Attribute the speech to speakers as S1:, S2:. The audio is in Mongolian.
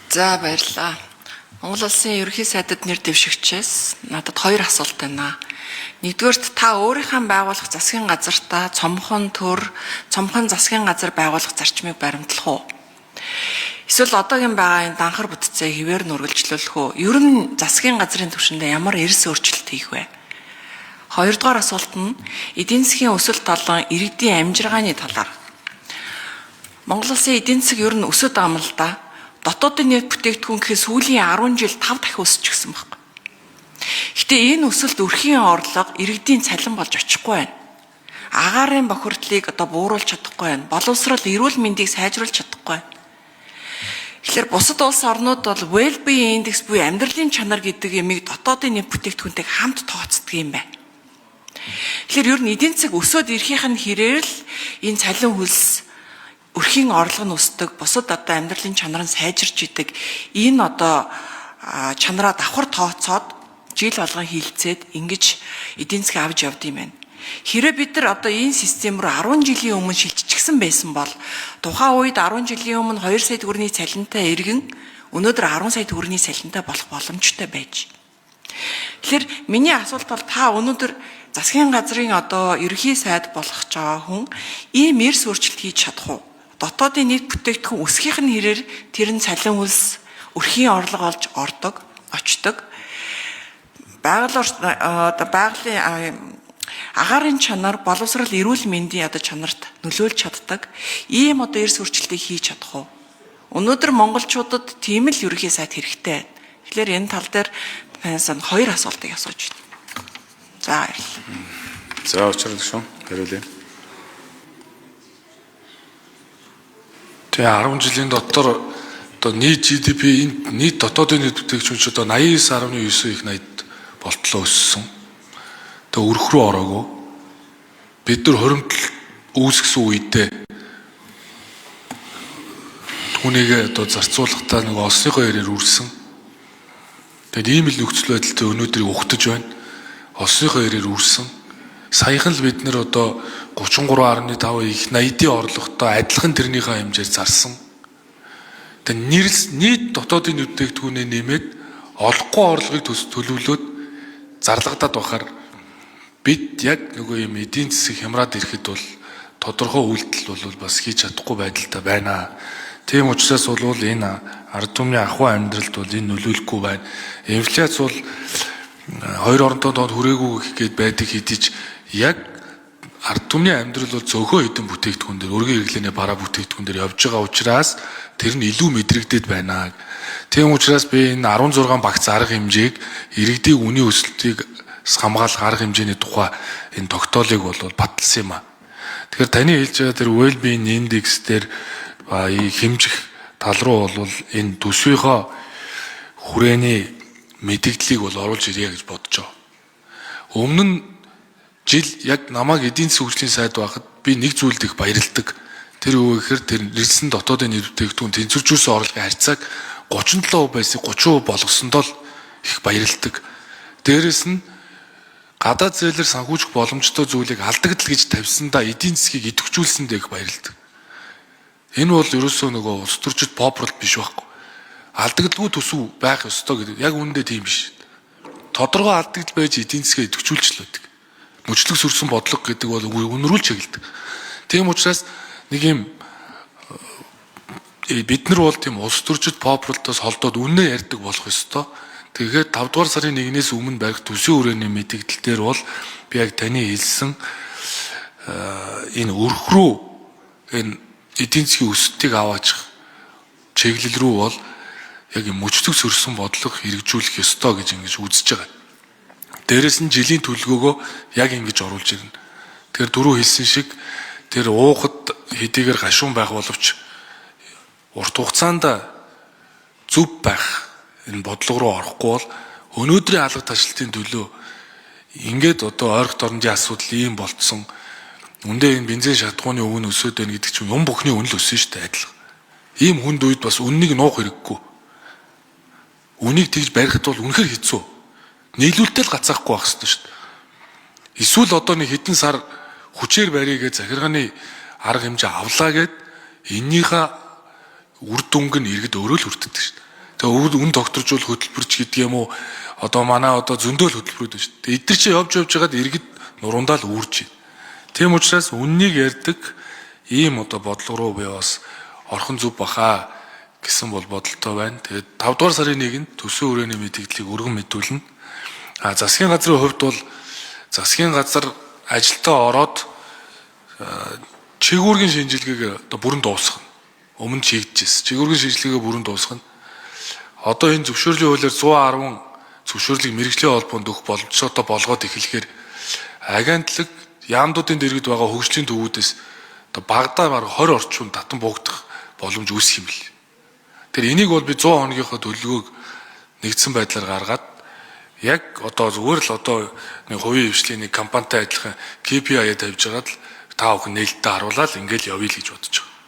S1: За баярлалаа. Монгол Улсын ерөнхий сайдад нэр дэвшигчээс надад хоёр асуулт байна. Нэгдүгээрт та өөрийнхөө байгуулах засгийн газартаа цомхон засгийн газар байгуулах зарчмыг баримтлах уу? Эсвэл одоогийн байгаа энэ данхар бүтцээ хэвээр нь үргэлжлүүлэх үү? Ер нь засгийн газрын түвшиндээ ямар эрс өөрчлөлт хийх вэ? Хоёрдугаар асуулт нь эдийн засгийн өсөлт болон иргэдийн амжиргааны талаар. Монгол Улсын эдийн засаг ер нь өсөд байгаа юм л да. Дотоодын нийт бүтээгдэхүүн гэхээс сүүлийн 10 жил 5 дахин өсчихсөн байна. Гэтэ энэ өсөлт өрхийн орлого иргэдийн цалин болж очихгүй байна. Агаарын бохирдлыг бууруулж чадахгүй байна. Боловсрол эрүүл мэндийг сайжруулж чадахгүй байна. Тэгэхээр бусад улс орнууд бол well-being index буюу амьдралын чанар гэдэг ямиг дотоодын нийт бүтээгдэхүүнтэй хамт тооцдог юм байна. Тэгэхээр ер нь эдийн засаг өсөд ирэхийнх нь хэрээр л энэ цалин хөлс өрхийн орлого нь өсдөг, бусад амьдралын чанар нь сайжирч идэг. Энэ чанараа давхар тооцоод жил болгон хилцээд ингэж эдийн засаг авч явд юм байна. Хэрэв бид нар энэ систем рүү 10 жилийн өмнө шилжчихсэн байсан бол тухайн үед 10 жилийн өмнө 2 сая төгрөгийн цалинтай иргэн өнөөдөр 10 сая төгрөгийн цалинтай болох боломжтой байж. Тэгэхээр миний асуулт бол та өнөөдөр засгийн газрын ерөнхий сайд болох байгаа хүн ийм эрс өөрчлөлт хийж чадах уу? Дотоодын нийт бүтээгдэхүүн өсгийнх нь хэрээр тэр нь цалин хөлс өрхийн орлого олж очдог. Байгалийн агаарын чанар, боловсрол эрүүл мэндийн чанарт нөлөөлж чаддаг. Ийм эрс өөрчлөлтийг хийж чадах уу? Өнөөдөр монголчуудад тийм л ерөнхий сайд хэрэгтэй. Тэгэхээр энэ тал дээр хоёр асуултыг асууж байна. За баярлалаа.
S2: За очрол шүү. Хариулъя. Тэгээ 10 жилийн дотор нийт GDP нийт дотоодын нийт бүтээгдэхүүн 89.9 их 80 болтлоо өссөн. Тэгээ өрх рүү ороогүй. Бид нар хоримтол үүсгэсэн үедээ түүнийг зарцуулахдаа нэг олсныхоо ярээр үрсэн. Тэгээд ийм л нөхцөл байдалтай өнөөдрийг ухтаж байна. Олсныхоо ярээр үрсэн. Саяхан л бид нар 33.5 их 80-ийн орлоготой адилхан тэрнийхээ хэмжээр зарсан. Тэгээд нийт дотоодын бүтээгдэхүүнээ нэмээд олохгүй орлогыг төлөвлөөд зарлагдаад байхаар бид яг юм эдийн засаг хямраад ирэхэд бол тодорхой үйлдэл бол бас хийж чадахгүй байдалтай байна. Тийм учраас бол энэ ард түмний ахуй амьдралд бол энэ нөлөөлөхгүй байна. Инфляц бол хоёр оронтой донд хүрээгүй гэхэд байдаг хэдиж яг ард түмний амьдрал бол зөөхөн хэдэн бүтээгдэхүүн дээр өргөн хэрэглээний бараа бүтээгдэхүүн дээр явж байгаа учраас тэр нь илүү мэдрэгдээд байна. Тийм учраас би энэ 16 багц арга хэмжээг иргэдийн үнийн өсөлтийг хамгаалах арга хэмжээний тухай энэ тогтоолыг бол баталсан юм а. Тэгэхээр таны хэлж байгаа тэр well-being index дээр хэмжих тал руу бол энэ төсвийнхөө хүрээний мэдээллийг бол оруулж ирье гэж бодож байгаа. Өмнө нь жил яг намайг эдийн засгийн хөгжлийн сайд байхад би нэг зүйлд их баярлдаг. Тэр юу гэхээр тэр нэрсэн дотоодын нийт бүтээгдэхүүн тэнцвэржүүлсэн орлогын харьцааг 37% байсан 30% болгосондоо л их баярлдаг. Дээрэс нь гадаад зээлэр санхүүжих боломжтой зүйлийг алдагдал гэж тавьсандаа эдийн засгийг идэвхжүүлсэндээ их баярлдаг. Энэ бол ерөөсөө улс төрчид попрол биш байхгүй. Алдагдalгүй төсөв байх ёстой гэдэг яг үүндээ тийм биш. Тодорхой алдагдал байж эдийн засгээ идэвхжүүлж л байдаг. Мөчлөг сүрсэн бодлого гэдэг бол үнрүүл чиглэдэг. Тийм учраас нэг юм бид нар бол тийм улс төрчид попролтоос холдоод үнэ ярьдаг болох ёстой. Тэгэхээр 5 дугаар сарын 1-ээс өмнө барих төсвийн хүрээний мэдээлэл дээр бол би яг таны хэлсэн энэ өрх рүү энэ эдийн засгийн өсөлтийг аваачих чиглэл рүү бол яг мөчлөг сүрсэн бодлого хэрэгжүүлэх ёстой гэж ингэж үзэж байгаа. Дээрээс нь жилийн төлөвлөгөөгөө яг ингэж оруулж ирнэ. Тэгэхээр дөрөв хэлсэн шиг тэр уухад хэдийгээр гашуун байх боловч урт хугацаанд зөв байх энэ бодлого руу орохгүй бол өнөөдрийн алга ташлтын төлөө ингээд ойролт орондын асуудал ийм болцсон. Үндэ энэ бензин шатгууны өвн өсөд байна гэдэг чинь юм бүхний үнэл өссөн шүү дээ адилхан. Ийм хүнд үед бас үннийг нуух хэрэггүй. Үнийг тэгж барихд бол үнэхэр хэцүү. Нийлүүлэлтэй л гацаахгүй байх хэрэгтэй шүү дээ. Эсвэл нэг хэдэн сар хүчээр барьягээ захиргааны арга хэмжээ авлаа гэд эннийхээ үр дүнг нь иргэд өөрөө л хүртдэг шүү дээ. Тэгээ үн докторжуул хөтөлбөрч гэдэг юм уу? Одоо манай одоо зөндөөл хөтөлбөрүүд байна шүү дээ. Эдгээр чи явж байгаад иргэд нуруундаа л үүрж байна. Тийм учраас үннийг ярьдаг ийм одоо бодлого руу би бас орхон зүв бахаа гэсэн бол бодолтой байна. Тэгээд 5 дугаар сарын 1-нд төсвийн хүрээний мэдээллийг өргөн мэдүүлнэ. Засгийн газрын хувьд бол засгийн газар ажилдаа ороод чигүүргийн шинжилгээг одоо бүрэн дуусгана. Өмнө чигдэжсэн. Чигүүргийн шинжилгээгээ бүрэн дуусгана. Одоо энэ зөвшөөрлийн хуулиар 110 зөвшөөрлийг мэрэгжлийн холбоонд өгөх боломжтой болгоод эхлэхээр агентлаг яамдуудын дэргэд байгаа хөгжлийн төвүүдээс одоо багадаа бараг 20 орчим татан буугдах боломж үүсэх юм бэл. Тэр энийг бол би 100 хоногийнхоо төлөвлөгөөг нэгдсэн байдлаар гаргаад яг одоо зүгээр л одоо нэг хувийн хвшлийн нэг компанитай адилхан KPI тавьж байгаад л та бүхэн нээлттэй харуулаад ингээл явъя л гэж бодож байгаа.